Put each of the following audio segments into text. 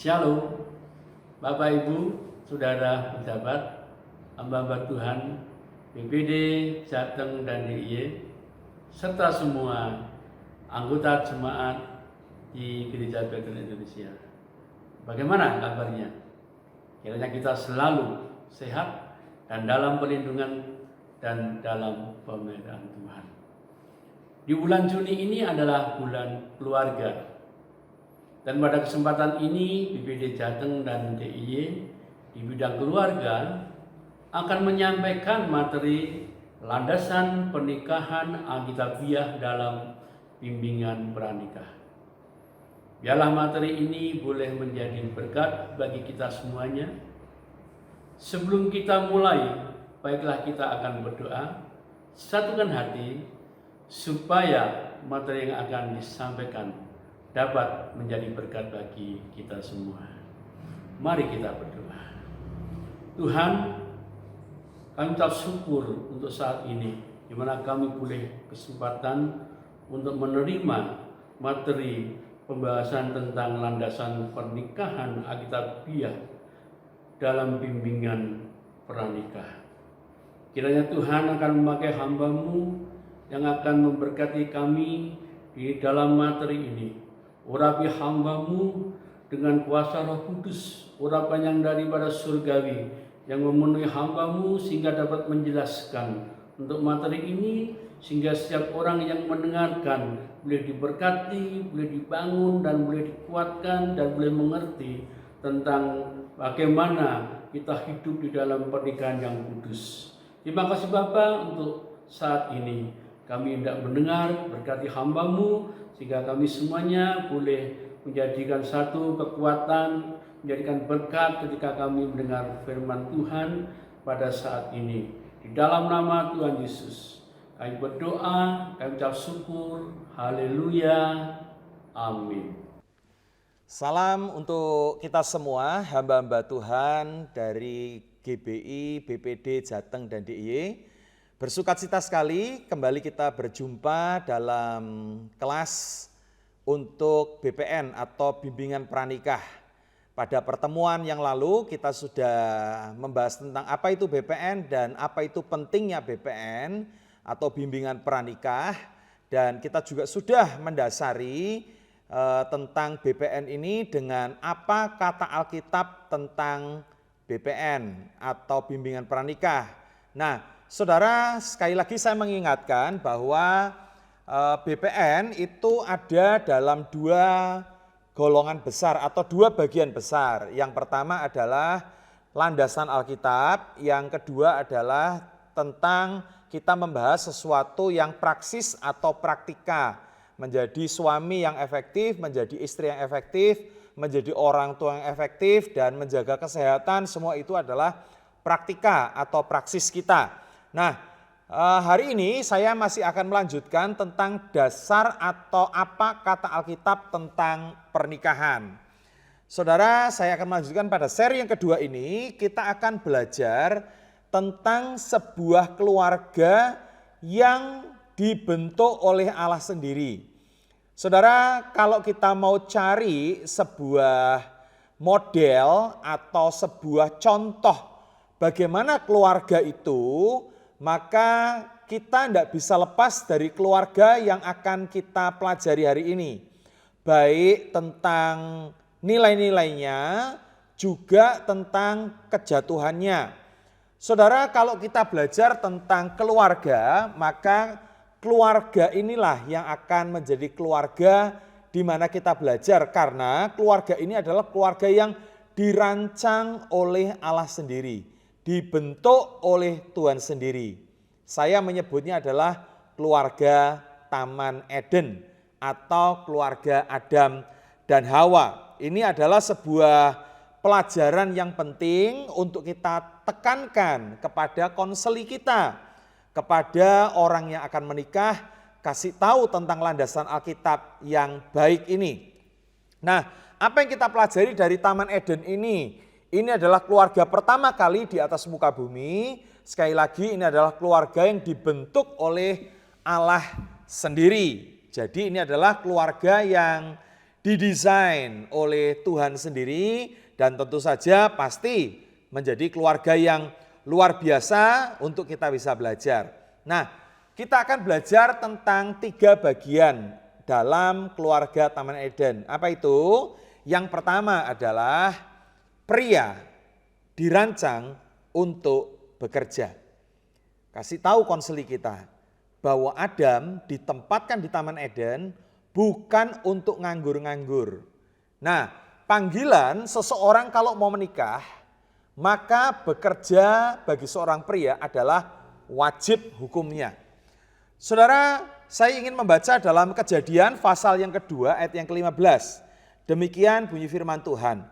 Shalom, Bapak Ibu, Saudara pejabat, hamba-hamba Tuhan, BPD, Jateng dan DIY, serta semua anggota jemaat di Gereja Bethel Indonesia. Bagaimana kabarnya? Kiranya kita selalu sehat dan dalam perlindungan dan dalam pemeliharaan Tuhan. Di bulan Juni ini adalah bulan keluarga. Dan pada kesempatan ini BPD Jateng dan DIY di bidang keluarga akan menyampaikan materi landasan pernikahan Alkitabiah dalam bimbingan pranikah. Biarlah materi ini boleh menjadi berkat bagi kita semuanya. Sebelum kita mulai, baiklah kita akan berdoa, satukan hati supaya materi yang akan disampaikan dapat menjadi berkat bagi kita semua. Mari kita berdoa. Tuhan, kami ucap syukur untuk saat ini, di mana kami boleh kesempatan untuk menerima materi pembahasan tentang landasan pernikahan Alkitabiah dalam bimbingan pranikah. Kiranya Tuhan akan memakai hamba-Mu yang akan memberkati kami di dalam materi ini. Urapi hamba-Mu dengan kuasa Roh Kudus, urapan yang daripada surgawi yang memenuhi hamba-Mu sehingga dapat menjelaskan untuk materi ini, sehingga setiap orang yang mendengarkan boleh diberkati, boleh dibangun dan boleh dikuatkan dan boleh mengerti tentang bagaimana kita hidup di dalam pernikahan yang kudus. Terima kasih Bapa untuk saat ini. Kami hendak mendengar, berkati hamba-Mu sehingga kami semuanya boleh menjadikan satu kekuatan, menjadikan berkat ketika kami mendengar firman Tuhan pada saat ini. Di dalam nama Tuhan Yesus, kami berdoa, kami ucap syukur, haleluya, amin. Salam untuk kita semua, hamba-hamba Tuhan dari GBI, BPD, Jateng, dan DIY. Bersukacita sekali kembali kita berjumpa dalam kelas untuk BPN atau bimbingan pranikah. Pada pertemuan yang lalu kita sudah membahas tentang apa itu BPN dan apa itu pentingnya BPN atau bimbingan pranikah, dan kita juga sudah mendasari tentang BPN ini dengan apa kata Alkitab tentang BPN atau bimbingan pranikah. Nah, saudara, sekali lagi saya mengingatkan bahwa BPN itu ada dalam dua golongan besar atau dua bagian besar. Yang pertama adalah landasan Alkitab, yang kedua adalah tentang kita membahas sesuatu yang praksis atau praktika. Menjadi suami yang efektif, menjadi istri yang efektif, menjadi orang tua yang efektif, dan menjaga kesehatan, semua itu adalah praktika atau praksis kita. Nah, hari ini saya masih akan melanjutkan tentang dasar atau apa kata Alkitab tentang pernikahan. Saudara, saya akan melanjutkan pada seri yang kedua ini, kita akan belajar tentang sebuah keluarga yang dibentuk oleh Allah sendiri. Saudara, kalau kita mau cari sebuah model atau sebuah contoh bagaimana keluarga itu, maka kita tidak bisa lepas dari keluarga yang akan kita pelajari hari ini. Baik tentang nilai-nilainya, juga tentang kejatuhannya. Saudara, kalau kita belajar tentang keluarga, maka keluarga inilah yang akan menjadi keluarga di mana kita belajar. Karena keluarga ini adalah keluarga yang dirancang oleh Allah sendiri, dibentuk oleh Tuhan sendiri. Saya menyebutnya adalah keluarga Taman Eden atau keluarga Adam dan Hawa. Ini adalah sebuah pelajaran yang penting untuk kita tekankan kepada konseli kita, kepada orang yang akan menikah, kasih tahu tentang landasan Alkitab yang baik ini. Nah, apa yang kita pelajari dari Taman Eden ini? Ini adalah keluarga pertama kali di atas muka bumi. Sekali lagi, ini adalah keluarga yang dibentuk oleh Allah sendiri. Jadi ini adalah keluarga yang didesain oleh Tuhan sendiri dan tentu saja pasti menjadi keluarga yang luar biasa untuk kita bisa belajar. Nah, kita akan belajar tentang 3 bagian dalam keluarga Taman Eden. Apa itu? Yang pertama adalah pria dirancang untuk bekerja. Kasih tahu konseli kita bahwa Adam ditempatkan di Taman Eden bukan untuk nganggur-nganggur. Nah, panggilan seseorang kalau mau menikah, maka bekerja bagi seorang pria adalah wajib hukumnya. Saudara, saya ingin membaca dalam Kejadian pasal yang kedua ayat yang ke-15. Demikian bunyi firman Tuhan.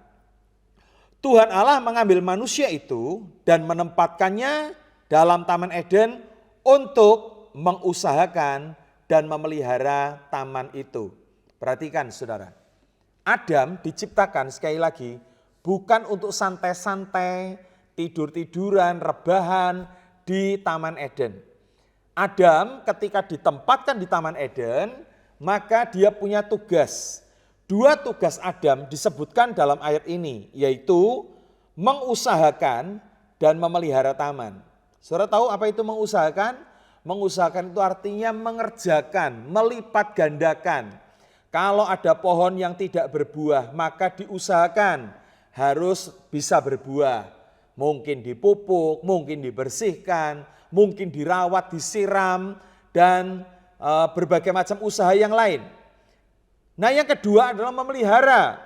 Tuhan Allah mengambil manusia itu dan menempatkannya dalam Taman Eden untuk mengusahakan dan memelihara taman itu. Perhatikan saudara, Adam diciptakan sekali lagi bukan untuk santai-santai, tidur-tiduran, rebahan di Taman Eden. Adam ketika ditempatkan di Taman Eden, maka dia punya tugas. 2 tugas Adam disebutkan dalam ayat ini, yaitu mengusahakan dan memelihara taman. Saudara tahu apa itu mengusahakan? Mengusahakan itu artinya mengerjakan, melipat gandakan. Kalau ada pohon yang tidak berbuah, maka diusahakan harus bisa berbuah. Mungkin dipupuk, mungkin dibersihkan, mungkin dirawat, disiram, dan berbagai macam usaha yang lain. Nah, yang kedua adalah memelihara.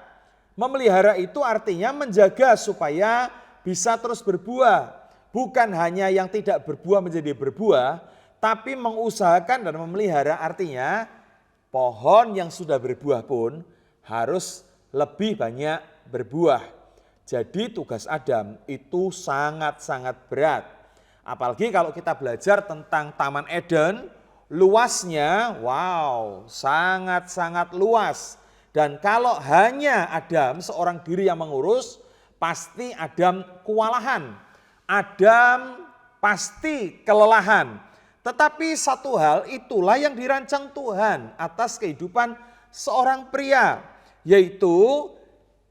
Memelihara itu artinya menjaga supaya bisa terus berbuah. Bukan hanya yang tidak berbuah menjadi berbuah, tapi mengusahakan dan memelihara artinya pohon yang sudah berbuah pun harus lebih banyak berbuah. Jadi tugas Adam itu sangat-sangat berat. Apalagi kalau kita belajar tentang Taman Eden, luasnya wow, sangat-sangat luas. Dan kalau hanya Adam seorang diri yang mengurus, pasti Adam kewalahan. Adam pasti kelelahan. Tetapi satu hal itulah yang dirancang Tuhan atas kehidupan seorang pria, yaitu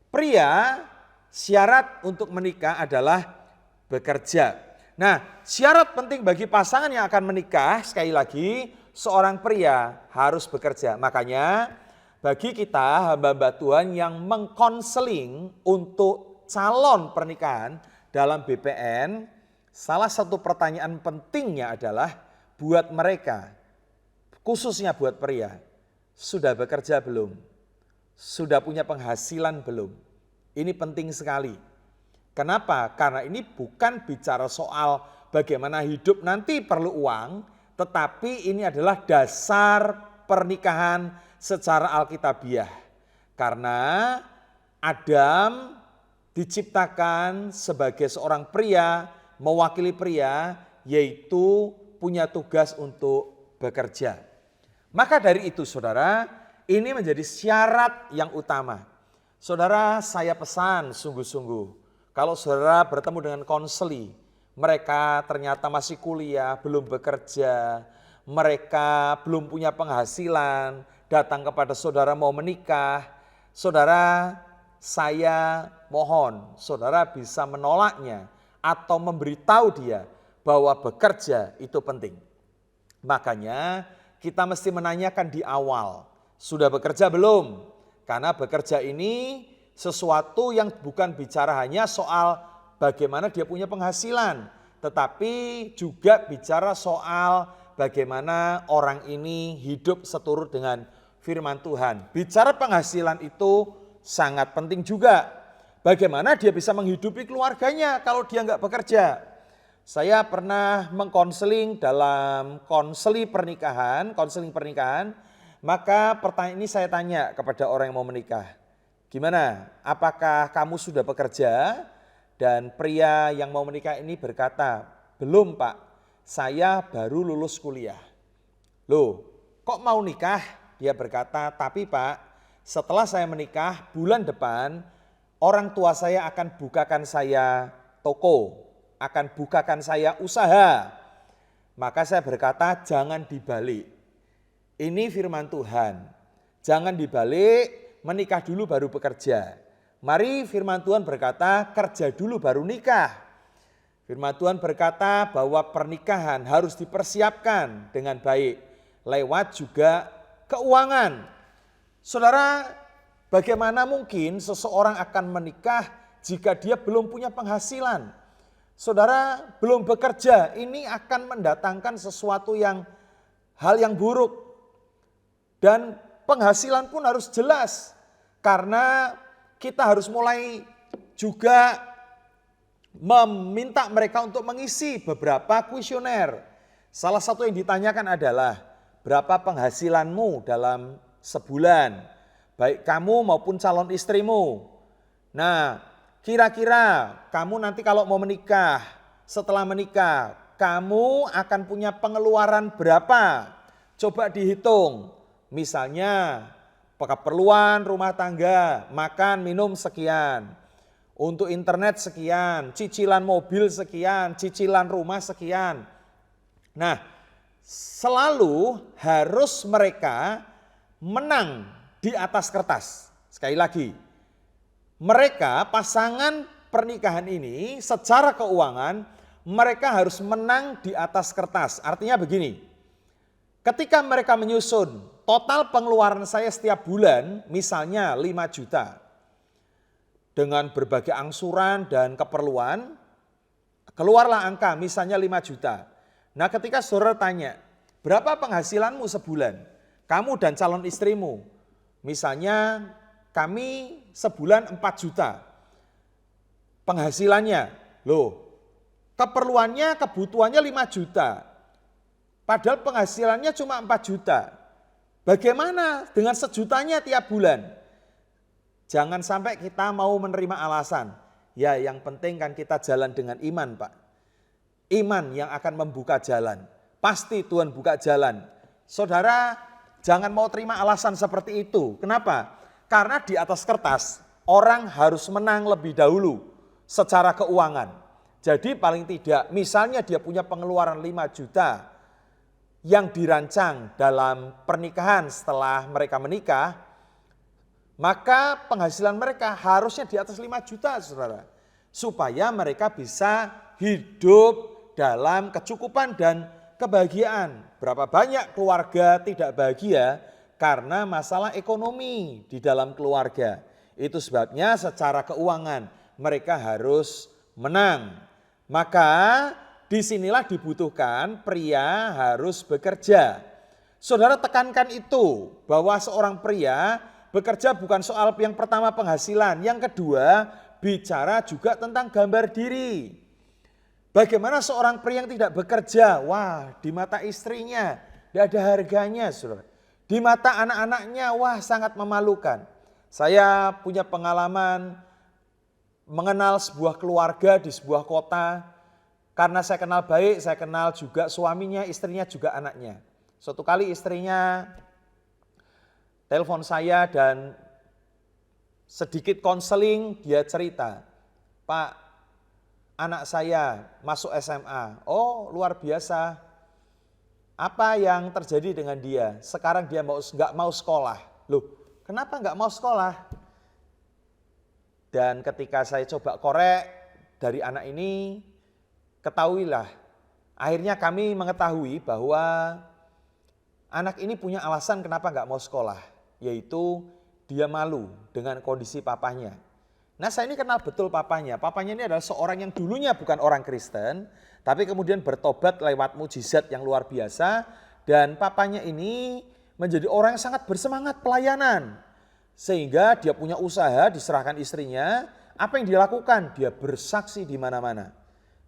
pria syarat untuk menikah adalah bekerja. Nah, syarat penting bagi pasangan yang akan menikah, sekali lagi seorang pria harus bekerja. Makanya bagi kita hamba-hamba Tuhan yang mengkonseling untuk calon pernikahan dalam BPN, salah satu pertanyaan pentingnya adalah buat mereka, khususnya buat pria, sudah bekerja belum? Sudah punya penghasilan belum? Ini penting sekali. Kenapa? Karena ini bukan bicara soal bagaimana hidup nanti perlu uang, tetapi ini adalah dasar pernikahan secara alkitabiah. Karena Adam diciptakan sebagai seorang pria, mewakili pria, yaitu punya tugas untuk bekerja. Maka dari itu saudara, ini menjadi syarat yang utama. Saudara, saya pesan sungguh-sungguh, kalau saudara bertemu dengan konseli, mereka ternyata masih kuliah, belum bekerja, mereka belum punya penghasilan, datang kepada saudara mau menikah, saudara, saya mohon saudara bisa menolaknya atau memberitahu dia bahwa bekerja itu penting. Makanya kita mesti menanyakan di awal, sudah bekerja belum? Karena bekerja ini sesuatu yang bukan bicara hanya soal bagaimana dia punya penghasilan, tetapi juga bicara soal bagaimana orang ini hidup seturut dengan firman Tuhan. Bicara penghasilan itu sangat penting juga. Bagaimana dia bisa menghidupi keluarganya kalau dia nggak bekerja. Saya pernah mengkonseling dalam konseling pernikahan, maka pertanyaan ini saya tanya kepada orang yang mau menikah. Gimana? Apakah kamu sudah bekerja? Dan pria yang mau menikah ini berkata, belum Pak, saya baru lulus kuliah. Loh, kok mau nikah? Dia berkata, tapi Pak, setelah saya menikah bulan depan, orang tua saya akan bukakan saya toko, akan bukakan saya usaha. Maka saya berkata jangan dibalik. Ini firman Tuhan. Jangan dibalik, menikah dulu baru bekerja. Mari firman Tuhan berkata, kerja dulu baru nikah. Firman Tuhan berkata bahwa pernikahan harus dipersiapkan dengan baik, lewat juga keuangan. Saudara, bagaimana mungkin seseorang akan menikah jika dia belum punya penghasilan? Saudara, belum bekerja, ini akan mendatangkan sesuatu hal yang buruk. Dan penghasilan pun harus jelas, karena kita harus mulai juga meminta mereka untuk mengisi beberapa kuesioner. Salah satu yang ditanyakan adalah, berapa penghasilanmu dalam sebulan, baik kamu maupun calon istrimu. Nah, kira-kira kamu nanti kalau mau menikah, setelah menikah, kamu akan punya pengeluaran berapa? Coba dihitung, misalnya keperluan rumah tangga, makan, minum sekian, untuk internet sekian, cicilan mobil sekian, cicilan rumah sekian. Nah, selalu harus mereka menang di atas kertas. Sekali lagi, mereka pasangan pernikahan ini secara keuangan mereka harus menang di atas kertas. Artinya begini, ketika mereka menyusun total pengeluaran saya setiap bulan misalnya 5 juta. Dengan berbagai angsuran dan keperluan, keluarlah angka misalnya 5 juta. Nah, ketika saudara tanya, berapa penghasilanmu sebulan? Kamu dan calon istrimu. Misalnya kami sebulan 4 juta. Penghasilannya, keperluannya, kebutuhannya 5 juta. Padahal penghasilannya cuma 4 juta. Bagaimana dengan sejutanya tiap bulan? Jangan sampai kita mau menerima alasan. Ya, yang penting kan kita jalan dengan iman, Pak. Iman yang akan membuka jalan. Pasti Tuhan buka jalan. Saudara, jangan mau terima alasan seperti itu. Kenapa? Karena di atas kertas, orang harus menang lebih dahulu secara keuangan. Jadi paling tidak, misalnya dia punya pengeluaran 5 juta yang dirancang dalam pernikahan setelah mereka menikah, maka penghasilan mereka harusnya di atas 5 juta, saudara. Supaya mereka bisa hidup dalam kecukupan dan kebahagiaan. Berapa banyak keluarga tidak bahagia karena masalah ekonomi di dalam keluarga. Itu sebabnya secara keuangan mereka harus menang. Maka disinilah dibutuhkan pria harus bekerja. Saudara tekankan itu, bahwa seorang pria bekerja bukan soal yang pertama penghasilan, yang kedua bicara juga tentang gambar diri. Bagaimana seorang pria yang tidak bekerja? Wah, di mata istrinya tidak ada harganya, saudara. Di mata anak-anaknya, wah sangat memalukan. Saya punya pengalaman mengenal sebuah keluarga di sebuah kota. Karena saya kenal baik, saya kenal juga suaminya, istrinya juga anaknya. Suatu kali istrinya telepon saya dan sedikit konseling, dia cerita, Pak, anak saya masuk SMA. Oh, luar biasa. Apa yang terjadi dengan dia? Sekarang dia nggak mau sekolah. Loh, kenapa nggak mau sekolah? Dan ketika saya coba korek dari anak ini, ketahuilah, akhirnya kami mengetahui bahwa anak ini punya alasan kenapa nggak mau sekolah, yaitu dia malu dengan kondisi papanya. Nah, saya ini kenal betul papanya. Papanya ini adalah seorang yang dulunya bukan orang Kristen, tapi kemudian bertobat lewat mujizat yang luar biasa, dan papanya ini menjadi orang yang sangat bersemangat pelayanan. Sehingga dia punya usaha, diserahkan istrinya, apa yang dilakukan? Dia bersaksi di mana-mana.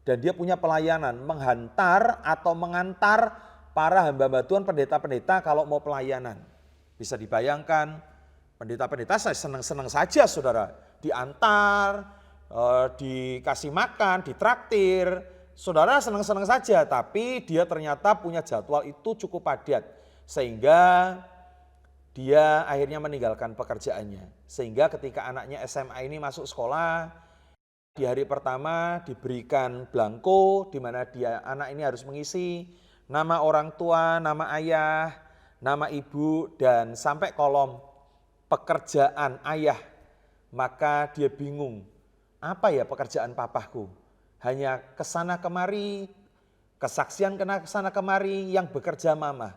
Dan dia punya pelayanan, menghantar atau mengantar para hamba-hamba Tuhan, pendeta-pendeta kalau mau pelayanan. Bisa dibayangkan, pendeta-pendeta saya senang-senang saja, saudara. Diantar, dikasih makan, ditraktir. Saudara senang-senang saja, tapi dia ternyata punya jadwal itu cukup padat. Sehingga dia akhirnya meninggalkan pekerjaannya. Sehingga ketika anaknya SMA ini masuk sekolah, di hari pertama diberikan belangko di mana anak ini harus mengisi nama orang tua, nama ayah, nama ibu, dan sampai kolom pekerjaan ayah, maka dia bingung. Apa ya pekerjaan papahku? Hanya kesana kemari, kesaksian kena kesana kemari yang bekerja mama.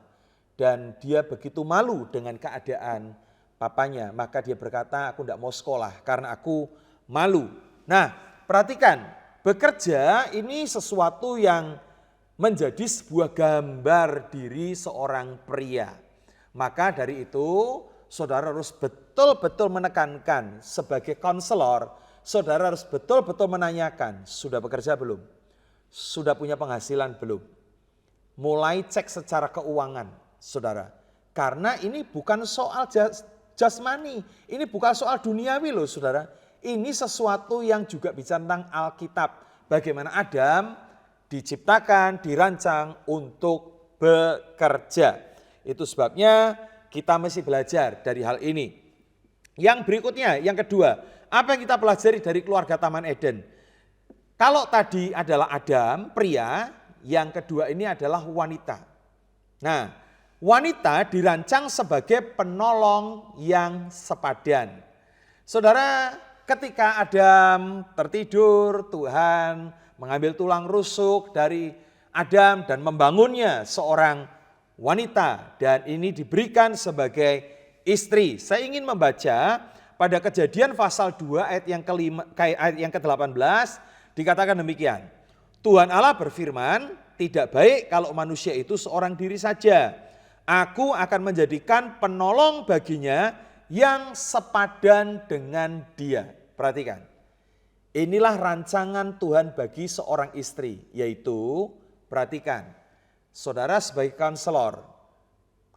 Dan dia begitu malu dengan keadaan papanya. Maka dia berkata, aku tidak mau sekolah karena aku malu. Nah, perhatikan, bekerja ini sesuatu yang menjadi sebuah gambar diri seorang pria. Maka dari itu, saudara harus betul-betul menekankan sebagai konselor, saudara harus betul-betul menanyakan, sudah bekerja belum? Sudah punya penghasilan belum? Mulai cek secara keuangan, saudara. Karena ini bukan soal jasmani, ini bukan soal duniawi loh saudara. Ini sesuatu yang juga bicara tentang Alkitab. Bagaimana Adam diciptakan, dirancang untuk bekerja. Itu sebabnya kita mesti belajar dari hal ini. Yang berikutnya, yang kedua, apa yang kita pelajari dari keluarga Taman Eden? Kalau tadi adalah Adam, pria, yang kedua ini adalah wanita. Nah, wanita dirancang sebagai penolong yang sepadan. Saudara, ketika Adam tertidur, Tuhan mengambil tulang rusuk dari Adam dan membangunnya seorang wanita, dan ini diberikan sebagai istri. Saya ingin membaca pada Kejadian pasal 2 ayat yang ke-18 dikatakan demikian. Tuhan Allah berfirman, tidak baik kalau manusia itu seorang diri saja. Aku akan menjadikan penolong baginya yang sepadan dengan dia. Perhatikan, inilah rancangan Tuhan bagi seorang istri, yaitu perhatikan, saudara sebagai konselor,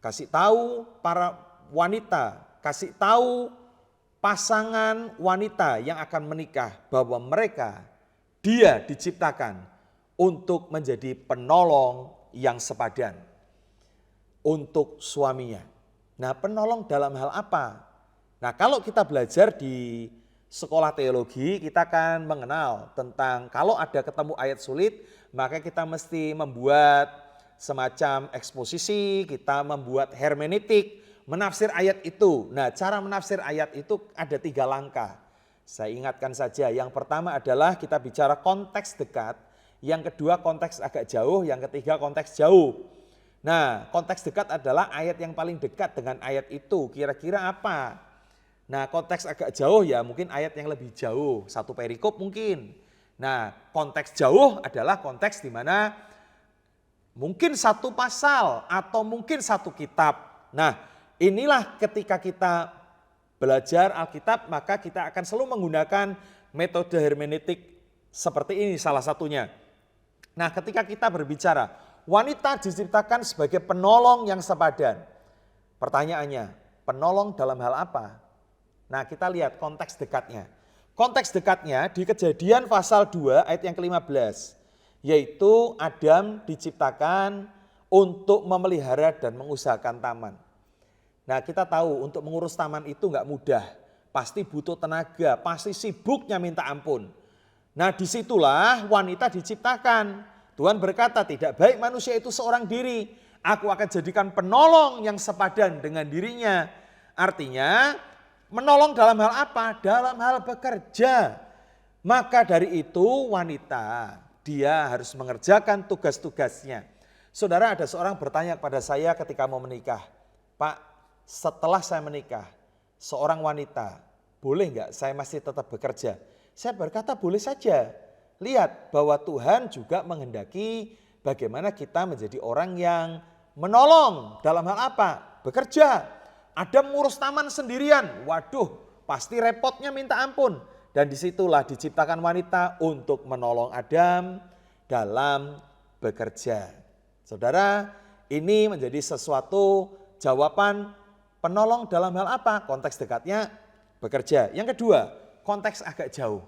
kasih tahu para wanita, kasih tahu pasangan wanita yang akan menikah bahwa dia diciptakan untuk menjadi penolong yang sepadan untuk suaminya. Nah, penolong dalam hal apa? Nah, kalau kita belajar di sekolah teologi, kita akan mengenal tentang kalau ada ketemu ayat sulit, maka kita mesti membuat semacam eksposisi, kita membuat hermeneutik, menafsir ayat itu. Nah, cara menafsir ayat itu ada 3 langkah. Saya ingatkan saja, yang pertama adalah kita bicara konteks dekat, yang kedua konteks agak jauh, yang ketiga konteks jauh. Nah, konteks dekat adalah ayat yang paling dekat dengan ayat itu, kira-kira apa? Nah, konteks agak jauh ya mungkin ayat yang lebih jauh, satu perikop mungkin. Nah, konteks jauh adalah konteks di mana mungkin satu pasal atau mungkin satu kitab. Nah, inilah ketika kita belajar Alkitab, maka kita akan selalu menggunakan metode hermeneutik seperti ini salah satunya. Nah, ketika kita berbicara, wanita diciptakan sebagai penolong yang sepadan. Pertanyaannya, penolong dalam hal apa? Nah, kita lihat konteks dekatnya. Konteks dekatnya di Kejadian pasal 2 ayat yang ke-15. Yaitu Adam diciptakan untuk memelihara dan mengusahakan taman. Nah, kita tahu untuk mengurus taman itu enggak mudah. Pasti butuh tenaga, pasti sibuknya minta ampun. Nah, disitulah wanita diciptakan. Tuhan berkata, tidak baik manusia itu seorang diri. Aku akan jadikan penolong yang sepadan dengan dirinya. Artinya, menolong dalam hal apa? Dalam hal bekerja. Maka dari itu wanita, dia harus mengerjakan tugas-tugasnya. Saudara, ada seorang bertanya kepada saya ketika mau menikah. Pak, setelah saya menikah, seorang wanita, boleh enggak saya masih tetap bekerja? Saya berkata boleh saja. Lihat bahwa Tuhan juga menghendaki bagaimana kita menjadi orang yang menolong dalam hal apa? Bekerja. Adam ngurus taman sendirian, waduh pasti repotnya minta ampun. Dan disitulah diciptakan wanita untuk menolong Adam dalam bekerja. Saudara, ini menjadi sesuatu jawaban penolong dalam hal apa? Konteks dekatnya bekerja. Yang kedua, konteks agak jauh,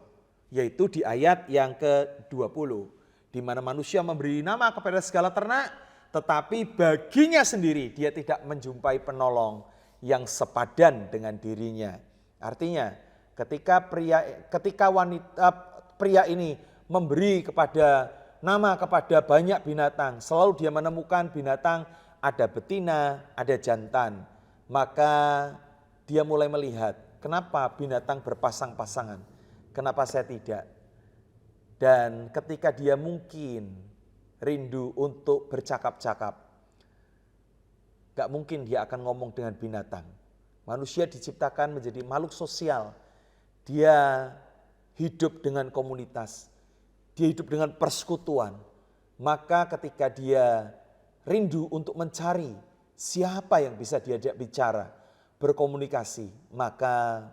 yaitu di ayat yang ke-20. Di mana manusia memberi nama kepada segala ternak, tetapi baginya sendiri dia tidak menjumpai penolong yang sepadan dengan dirinya. Artinya, ketika pria ini memberi nama kepada banyak binatang, selalu dia menemukan binatang ada betina, ada jantan. Maka dia mulai melihat, kenapa binatang berpasang-pasangan, kenapa saya tidak? Dan ketika dia mungkin rindu untuk bercakap-cakap, gak mungkin dia akan ngomong dengan binatang. Manusia diciptakan menjadi makhluk sosial. Dia hidup dengan komunitas, dia hidup dengan persekutuan. Maka ketika dia rindu untuk mencari siapa yang bisa diajak bicara, berkomunikasi, maka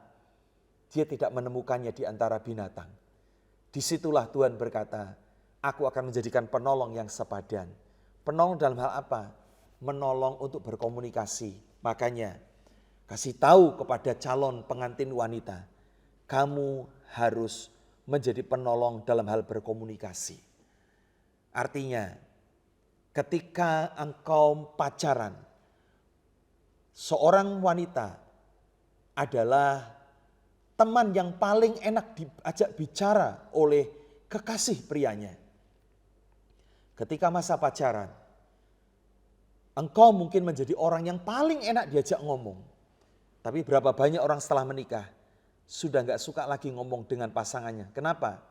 dia tidak menemukannya di antara binatang. Disitulah Tuhan berkata, aku akan menjadikan penolong yang sepadan. Penolong dalam hal apa? Menolong untuk berkomunikasi. Makanya kasih tahu kepada calon pengantin wanita, kamu harus menjadi penolong dalam hal berkomunikasi. Artinya, ketika engkau pacaran, seorang wanita adalah teman yang paling enak diajak bicara oleh kekasih prianya. Ketika masa pacaran, engkau mungkin menjadi orang yang paling enak diajak ngomong. Tapi berapa banyak orang setelah menikah sudah gak suka lagi ngomong dengan pasangannya. Kenapa?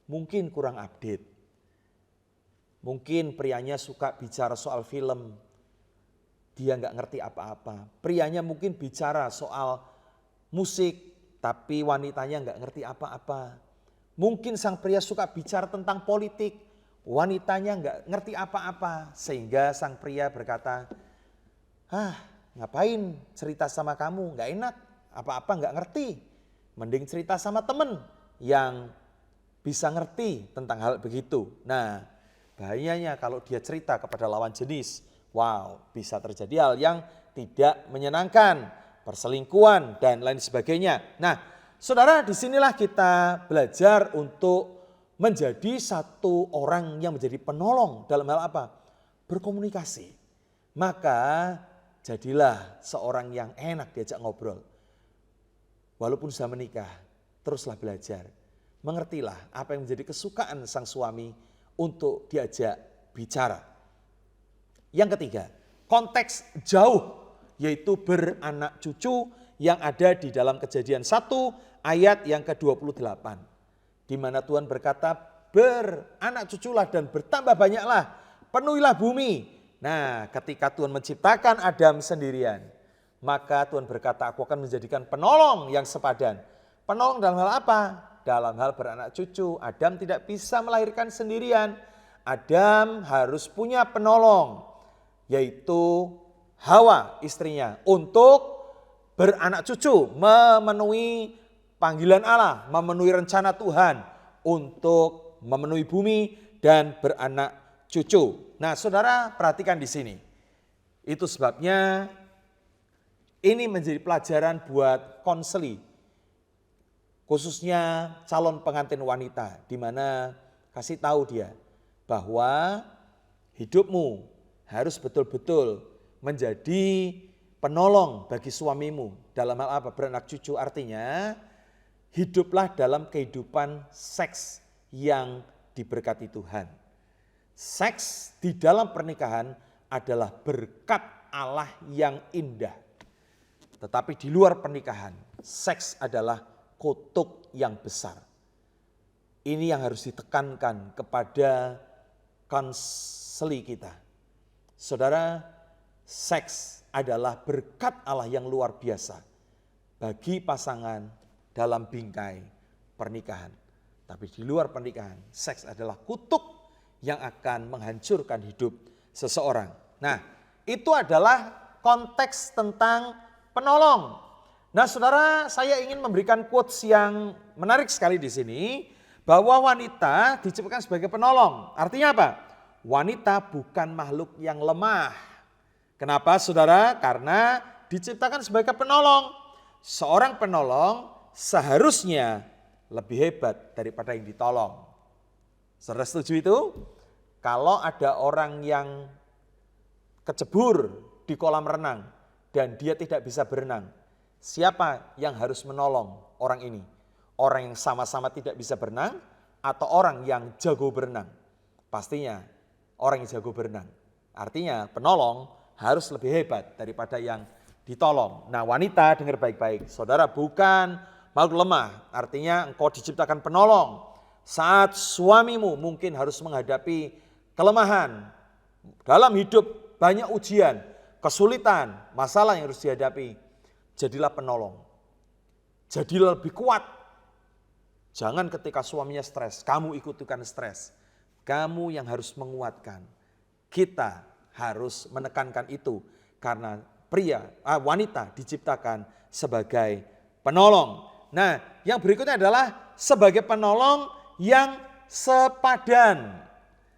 Mungkin kurang update. Mungkin prianya suka bicara soal film, dia gak ngerti apa-apa. Prianya mungkin bicara soal musik, tapi wanitanya gak ngerti apa-apa. Mungkin sang pria suka bicara tentang politik, wanitanya gak ngerti apa-apa. Sehingga sang pria berkata, ngapain cerita sama kamu, gak enak, apa-apa gak ngerti. Mending cerita sama temen yang bisa ngerti tentang hal begitu. Nah, bahayanya kalau dia cerita kepada lawan jenis, bisa terjadi hal yang tidak menyenangkan, perselingkuhan dan lain sebagainya. Nah, saudara, disinilah kita belajar untuk menjadi satu orang yang menjadi penolong dalam hal apa? Berkomunikasi. Maka jadilah seorang yang enak diajak ngobrol. Walaupun sudah menikah, teruslah belajar. Mengertilah apa yang menjadi kesukaan sang suami untuk diajak bicara. Yang ketiga, konteks jauh, yaitu beranak cucu yang ada di dalam Kejadian 1 ayat yang ke-28. Di mana Tuhan berkata, beranak cuculah dan bertambah banyaklah, penuhilah bumi. Nah, ketika Tuhan menciptakan Adam sendirian, maka Tuhan berkata, aku akan menjadikan penolong yang sepadan. Penolong dalam hal apa? Dalam hal beranak cucu. Adam tidak bisa melahirkan sendirian. Adam harus punya penolong, yaitu Hawa istrinya, untuk beranak cucu, memenuhi panggilan Allah, memenuhi rencana Tuhan untuk memenuhi bumi dan beranak cucu. Nah, saudara, perhatikan di sini. Itu sebabnya ini menjadi pelajaran buat konseli, khususnya calon pengantin wanita, di mana kasih tahu dia bahwa hidupmu harus betul-betul menjadi penolong bagi suamimu. Dalam hal apa? Beranak cucu, artinya hiduplah dalam kehidupan seks yang diberkati Tuhan. Seks di dalam pernikahan adalah berkat Allah yang indah. Tetapi di luar pernikahan, seks adalah kutuk yang besar. Ini yang harus ditekankan kepada konseli kita. Saudara, seks adalah berkat Allah yang luar biasa bagi pasangan dalam bingkai pernikahan. Tapi di luar pernikahan, seks adalah kutuk yang akan menghancurkan hidup seseorang. Nah, itu adalah konteks tentang penolong. Nah, saudara, saya ingin memberikan quotes yang menarik sekali di sini, bahwa wanita diciptakan sebagai penolong. Artinya apa? Wanita bukan makhluk yang lemah. Kenapa, saudara? Karena diciptakan sebagai penolong. Seorang penolong seharusnya lebih hebat daripada yang ditolong. Saudara setuju itu? Kalau ada orang yang kecebur di kolam renang dan dia tidak bisa berenang, siapa yang harus menolong orang ini? Orang yang sama-sama tidak bisa berenang atau orang yang jago berenang? Pastinya orang yang jago berenang. Artinya penolong harus lebih hebat daripada yang ditolong. Nah, wanita dengar baik-baik, saudara bukan makhluk lemah, artinya engkau diciptakan penolong. Saat suamimu mungkin harus menghadapi kelemahan dalam hidup, banyak ujian, kesulitan, masalah yang harus dihadapi, jadilah penolong. Jadilah lebih kuat. Jangan ketika suaminya stres, kamu ikut-ikutan stres. Kamu yang harus menguatkan. Kita harus menekankan itu karena wanita diciptakan sebagai penolong. Nah, yang berikutnya adalah sebagai penolong yang sepadan.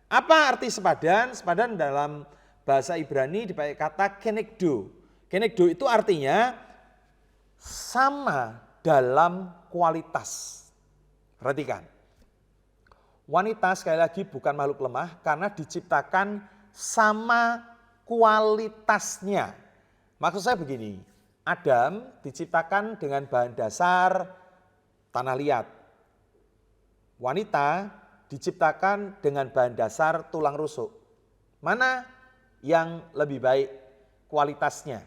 Apa arti sepadan? Sepadan dalam bahasa Ibrani dipakai kata kenegdo. Kenegdo itu artinya sama dalam kualitas. Perhatikan. Wanita sekali lagi bukan makhluk lemah karena diciptakan sama kualitasnya. Maksud saya begini, Adam diciptakan dengan bahan dasar tanah liat. Wanita diciptakan dengan bahan dasar tulang rusuk. Mana yang lebih baik kualitasnya?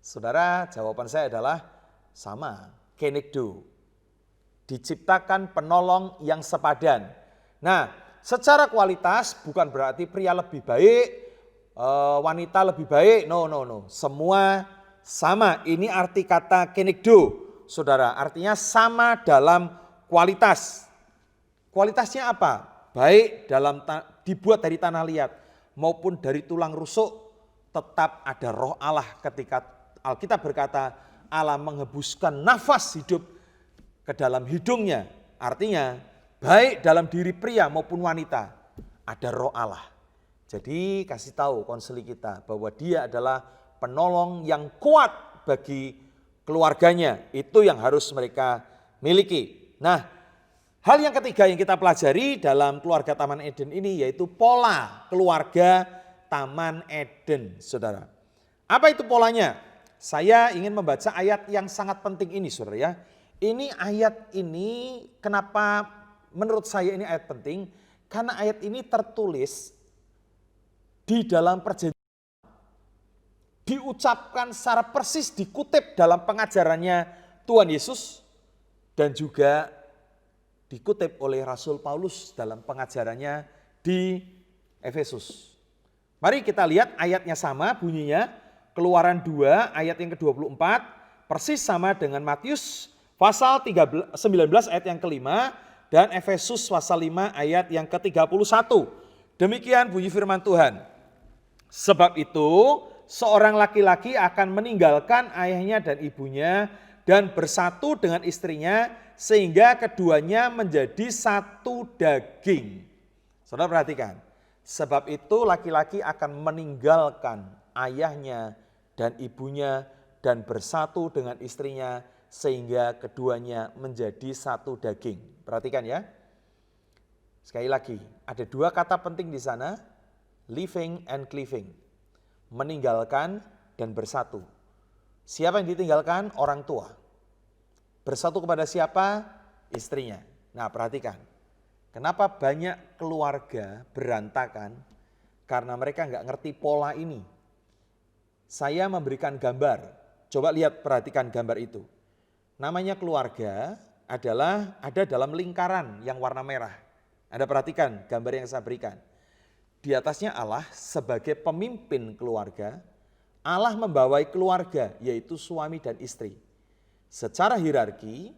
Saudara, jawaban saya adalah sama, kenegdo. Diciptakan penolong yang sepadan. Nah, secara kualitas bukan berarti pria lebih baik, wanita lebih baik. No. Semua sama. Ini arti kata kenegdo. Saudara, artinya sama dalam kualitas. Kualitasnya apa? Baik dibuat dari tanah liat maupun dari tulang rusuk, tetap ada roh Allah ketika Alkitab berkata Allah menghembuskan nafas hidup ke dalam hidungnya. Artinya baik dalam diri pria maupun wanita ada roh Allah. Jadi kasih tahu konseli kita bahwa dia adalah penolong yang kuat bagi keluarganya. Itu yang harus mereka miliki. Nah, hal yang ketiga yang kita pelajari dalam keluarga Taman Eden ini yaitu pola keluarga Taman Eden, saudara. Apa itu polanya? Saya ingin membaca ayat yang sangat penting ini, saudara ya. Ini ayat ini kenapa menurut saya ini ayat penting? Karena ayat ini tertulis di dalam perjanjian. Diucapkan secara persis, dikutip dalam pengajarannya Tuhan Yesus dan juga dikutip oleh Rasul Paulus dalam pengajarannya di Efesus. Mari kita lihat ayatnya sama bunyinya, Keluaran 2 ayat yang ke-24, persis sama dengan Matius pasal 19 ayat yang kelima dan Efesus pasal 5 ayat yang ke-31. Demikian bunyi firman Tuhan. Sebab itu seorang laki-laki akan meninggalkan ayahnya dan ibunya dan bersatu dengan istrinya sehingga keduanya menjadi satu daging. Saudara perhatikan, sebab itu laki-laki akan meninggalkan ayahnya dan ibunya dan bersatu dengan istrinya sehingga keduanya menjadi satu daging. Perhatikan ya. Sekali lagi, ada dua kata penting di sana, living and cleaving. Meninggalkan dan bersatu. Siapa yang ditinggalkan? Orang tua. Bersatu kepada siapa? Istrinya. Nah, perhatikan. Kenapa banyak keluarga berantakan? Karena mereka nggak ngerti pola ini. Saya memberikan gambar. Coba lihat, perhatikan gambar itu. Namanya keluarga adalah ada dalam lingkaran yang warna merah. Anda perhatikan gambar yang saya berikan. Di atasnya Allah sebagai pemimpin keluarga. Allah membawai keluarga yaitu suami dan istri. Secara hierarki,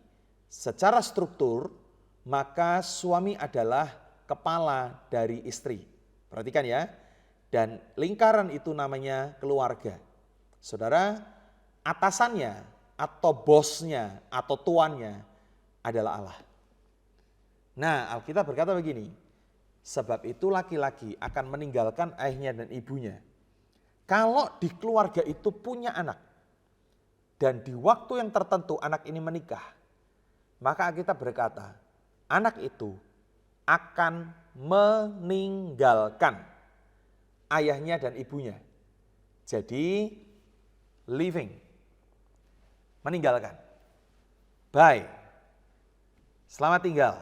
secara struktur, maka suami adalah kepala dari istri. Perhatikan ya. Dan lingkaran itu namanya keluarga. Saudara, atasannya atau bosnya atau tuannya adalah Allah. Nah, Alkitab berkata begini, sebab itu laki-laki akan meninggalkan ayahnya dan ibunya. Kalau di keluarga itu punya anak, dan di waktu yang tertentu anak ini menikah, maka Alkitab berkata, anak itu akan meninggalkan ayahnya dan ibunya. Jadi living, meninggalkan. Bye, selamat tinggal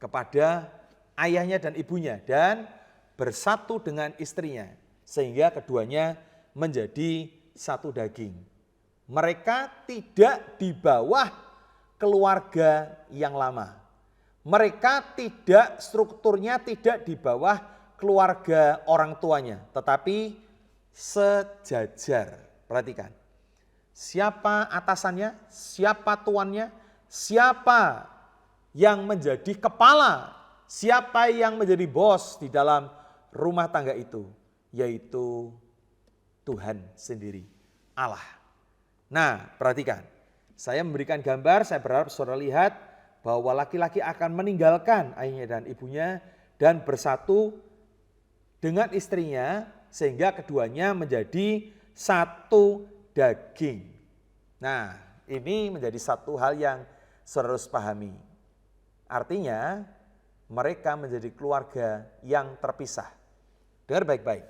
kepada ayahnya dan ibunya dan bersatu dengan istrinya sehingga keduanya menjadi satu daging. Mereka tidak di bawah keluarga yang lama. Mereka tidak, strukturnya tidak di bawah keluarga orang tuanya, tetapi sejajar. Perhatikan, siapa atasannya, siapa tuannya, siapa yang menjadi kepala, siapa yang menjadi bos di dalam rumah tangga itu, yaitu Tuhan sendiri, Allah. Nah, perhatikan, saya memberikan gambar, saya berharap saudara lihat bahwa laki-laki akan meninggalkan ayahnya dan ibunya dan bersatu dengan istrinya sehingga keduanya menjadi satu daging. Nah, ini menjadi satu hal yang saudara harus pahami. Artinya mereka menjadi keluarga yang terpisah. Dengar baik-baik.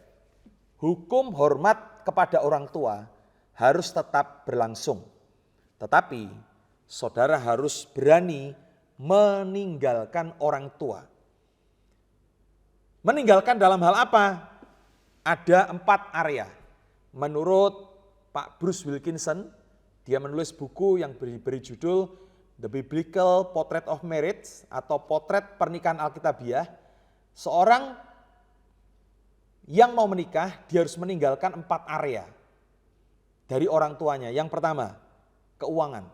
Hukum hormat kepada orang tua harus tetap berlangsung. Tetapi saudara harus berani meninggalkan orang tua. Meninggalkan dalam hal apa? Ada 4 area. Menurut Pak Bruce Wilkinson, dia menulis buku yang beri judul The Biblical Portrait of Marriage atau Potret Pernikahan Alkitabiah. Seorang yang mau menikah, dia harus meninggalkan 4 area dari orang tuanya. Yang pertama, keuangan.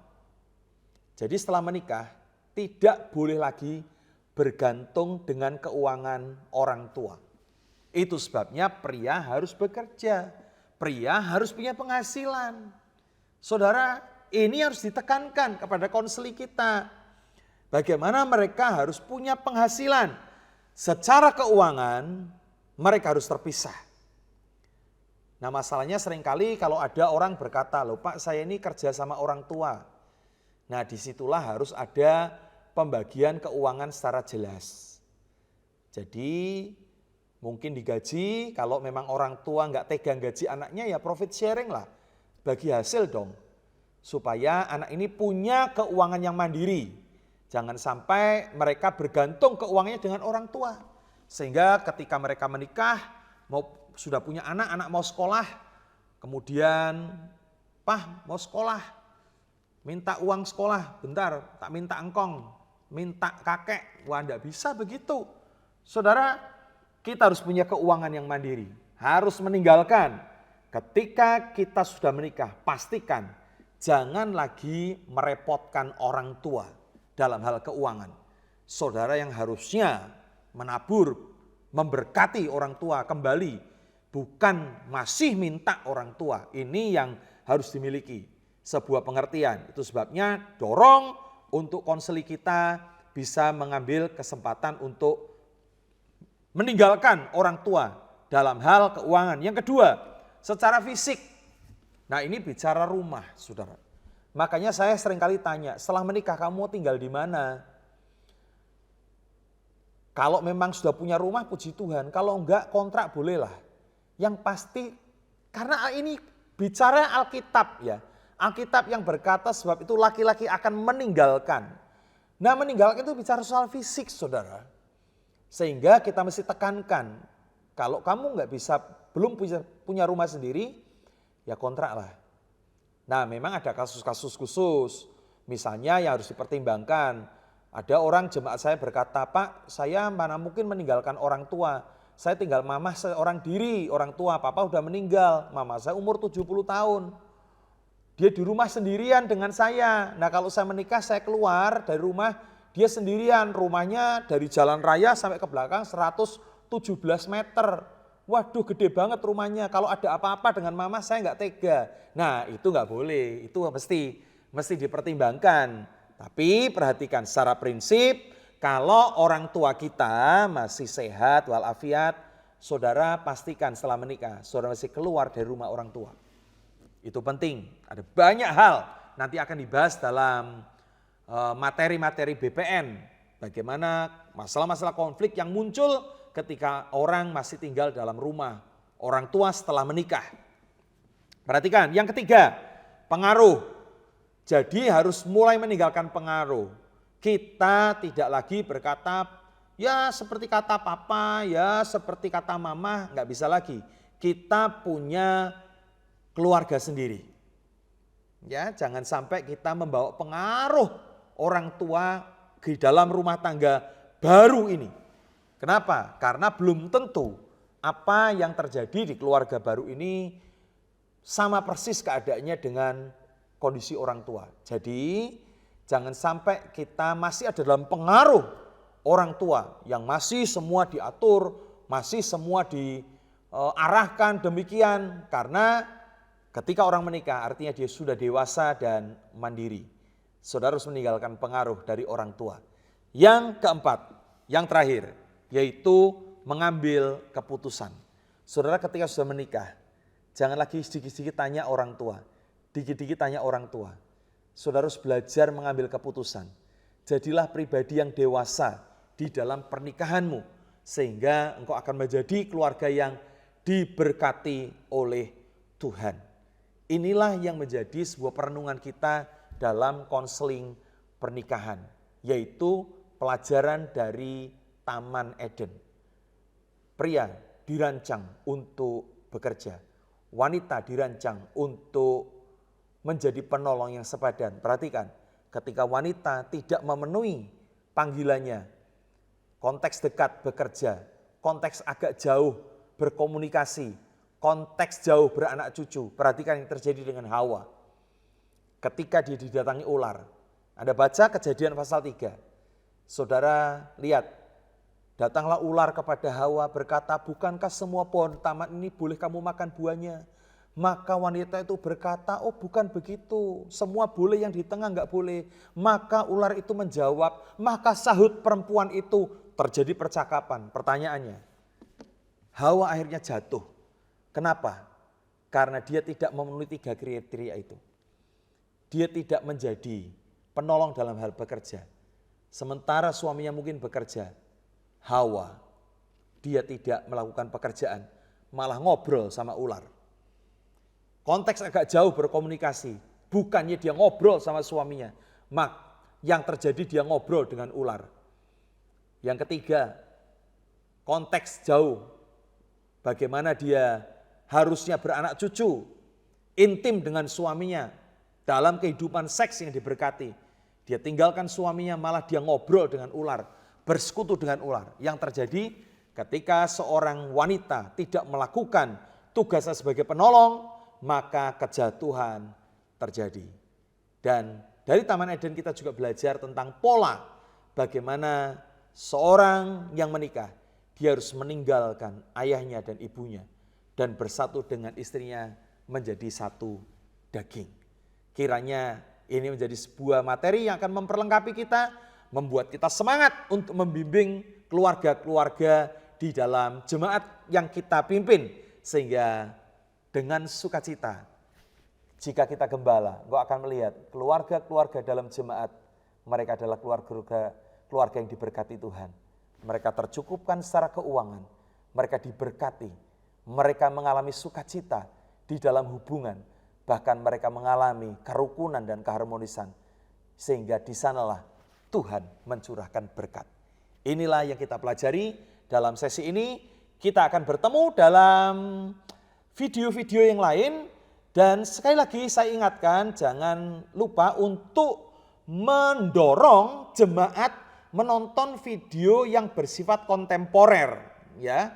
Jadi setelah menikah, tidak boleh lagi bergantung dengan keuangan orang tua. Itu sebabnya pria harus bekerja, pria harus punya penghasilan. Saudara, ini harus ditekankan kepada konseli kita. Bagaimana mereka harus punya penghasilan. Secara keuangan, mereka harus terpisah. Nah, masalahnya seringkali kalau ada orang berkata, loh Pak, saya ini kerja sama orang tua. Nah, disitulah harus ada pembagian keuangan secara jelas. Jadi mungkin digaji, kalau memang orang tua nggak tega gaji anaknya ya profit sharing lah, bagi hasil dong. Supaya anak ini punya keuangan yang mandiri. Jangan sampai mereka bergantung keuangannya dengan orang tua. Sehingga ketika mereka menikah, sudah punya anak, anak mau sekolah, kemudian, Pah mau sekolah, minta uang sekolah, bentar tak minta engkong, minta kakek, wah enggak bisa begitu. Saudara, kita harus punya keuangan yang mandiri, harus meninggalkan. Ketika kita sudah menikah, pastikan jangan lagi merepotkan orang tua dalam hal keuangan. Saudara yang harusnya menabur, memberkati orang tua kembali, bukan masih minta orang tua. Ini yang harus dimiliki, sebuah pengertian. Itu sebabnya dorong untuk konseli kita bisa mengambil kesempatan untuk meninggalkan orang tua dalam hal keuangan. Yang kedua, secara fisik. Nah, ini bicara rumah, saudara. Makanya saya seringkali tanya, setelah menikah kamu tinggal di mana? Kalau memang sudah punya rumah, puji Tuhan. Kalau enggak, kontrak bolehlah. Yang pasti, karena ini bicara Alkitab ya. Alkitab yang berkata sebab itu laki-laki akan meninggalkan. Nah, meninggalkan itu bicara soal fisik, saudara. Sehingga kita mesti tekankan, kalau kamu enggak bisa, belum punya rumah sendiri, ya kontraklah. Nah, memang ada kasus-kasus khusus. Misalnya yang harus dipertimbangkan. Ada orang jemaat saya berkata, Pak, saya mana mungkin meninggalkan orang tua. Saya tinggal mama seorang diri, orang tua, papa udah meninggal. Mama saya umur 70 tahun. Dia di rumah sendirian dengan saya. Nah, kalau saya menikah, saya keluar dari rumah, dia sendirian. Rumahnya dari jalan raya sampai ke belakang 117 meter. Waduh, gede banget rumahnya. Kalau ada apa-apa dengan mama, saya nggak tega. Nah, itu nggak boleh. Itu mesti dipertimbangkan. Tapi perhatikan secara prinsip, kalau orang tua kita masih sehat walafiat, saudara pastikan setelah menikah, saudara masih keluar dari rumah orang tua. Itu penting. Ada banyak hal nanti akan dibahas dalam materi-materi BPN. Bagaimana masalah-masalah konflik yang muncul ketika orang masih tinggal dalam rumah orang tua setelah menikah. Perhatikan, yang ketiga, pengaruh. Jadi harus mulai meninggalkan pengaruh. Kita tidak lagi berkata, ya seperti kata papa, ya seperti kata mama, nggak bisa lagi. Kita punya keluarga sendiri. Ya, jangan sampai kita membawa pengaruh orang tua di dalam rumah tangga baru ini. Kenapa? Karena belum tentu apa yang terjadi di keluarga baru ini sama persis keadaannya dengan kondisi orang tua. Jadi jangan sampai kita masih ada dalam pengaruh orang tua yang masih semua diatur, masih semua diarahkan demikian. Karena ketika orang menikah artinya dia sudah dewasa dan mandiri. Saudara harus meninggalkan pengaruh dari orang tua. Yang keempat, yang terakhir, yaitu mengambil keputusan. Saudara ketika sudah menikah, jangan lagi sedikit-sedikit tanya orang tua, dikit-dikit tanya orang tua. Saudara harus belajar mengambil keputusan. Jadilah pribadi yang dewasa di dalam pernikahanmu, sehingga engkau akan menjadi keluarga yang diberkati oleh Tuhan. Inilah yang menjadi sebuah perenungan kita dalam konseling pernikahan, yaitu pelajaran dari Taman Eden. Pria dirancang untuk bekerja, wanita dirancang untuk menjadi penolong yang sepadan. Perhatikan, ketika wanita tidak memenuhi panggilannya, konteks dekat bekerja, konteks agak jauh berkomunikasi, konteks jauh beranak cucu. Perhatikan yang terjadi dengan Hawa. Ketika dia didatangi ular, Anda baca Kejadian pasal 3. Saudara lihat, datanglah ular kepada Hawa berkata, bukankah semua pohon taman ini boleh kamu makan buahnya? Maka wanita itu berkata, oh bukan begitu, semua boleh, yang di tengah enggak boleh. Maka ular itu menjawab, maka sahut perempuan itu. Terjadi percakapan. Pertanyaannya, Hawa akhirnya jatuh. Kenapa? Karena dia tidak memenuhi 3 kriteria itu. Dia tidak menjadi penolong dalam hal bekerja. Sementara suaminya mungkin bekerja, Hawa, dia tidak melakukan pekerjaan, malah ngobrol sama ular. Konteks agak jauh berkomunikasi, bukannya dia ngobrol sama suaminya, yang terjadi dia ngobrol dengan ular. Yang ketiga, konteks jauh, bagaimana dia harusnya beranak cucu, intim dengan suaminya, dalam kehidupan seks yang diberkati. Dia tinggalkan suaminya, malah dia ngobrol dengan ular, bersekutu dengan ular. Yang terjadi ketika seorang wanita tidak melakukan tugasnya sebagai penolong, maka kejatuhan terjadi. Dan dari Taman Eden kita juga belajar tentang pola bagaimana seorang yang menikah, dia harus meninggalkan ayahnya dan ibunya dan bersatu dengan istrinya menjadi satu daging. Kiranya ini menjadi sebuah materi yang akan memperlengkapi kita, membuat kita semangat untuk membimbing keluarga-keluarga di dalam jemaat yang kita pimpin. Sehingga dengan sukacita, jika kita gembala, engkau akan melihat keluarga-keluarga dalam jemaat, mereka adalah keluarga yang diberkati Tuhan. Mereka tercukupkan secara keuangan, mereka diberkati, mereka mengalami sukacita di dalam hubungan, bahkan mereka mengalami kerukunan dan keharmonisan, sehingga di sanalah Tuhan mencurahkan berkat. Inilah yang kita pelajari dalam sesi ini. Kita akan bertemu dalam video-video yang lain, dan sekali lagi saya ingatkan, jangan lupa untuk mendorong jemaat menonton video yang bersifat kontemporer, ya.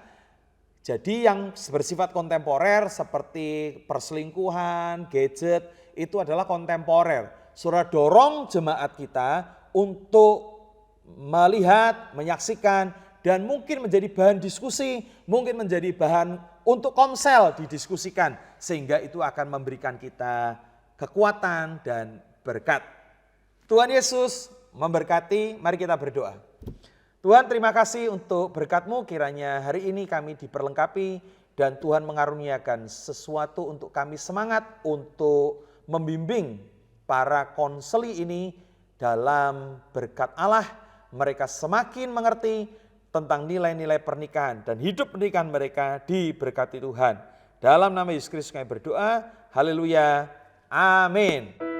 Jadi yang bersifat kontemporer seperti perselingkuhan, gadget, itu adalah kontemporer. Saudara dorong jemaat kita untuk melihat, menyaksikan, dan mungkin menjadi bahan diskusi, mungkin menjadi bahan untuk komsel didiskusikan, sehingga itu akan memberikan kita kekuatan dan berkat. Tuhan Yesus memberkati, mari kita berdoa. Tuhan, terima kasih untuk berkat-Mu, kiranya hari ini kami diperlengkapi dan Tuhan mengaruniakan sesuatu untuk kami semangat untuk membimbing para konseli ini dalam berkat Allah. Mereka semakin mengerti tentang nilai-nilai pernikahan dan hidup pernikahan mereka diberkati Tuhan. Dalam nama Yesus Kristus kami berdoa, haleluya, amin.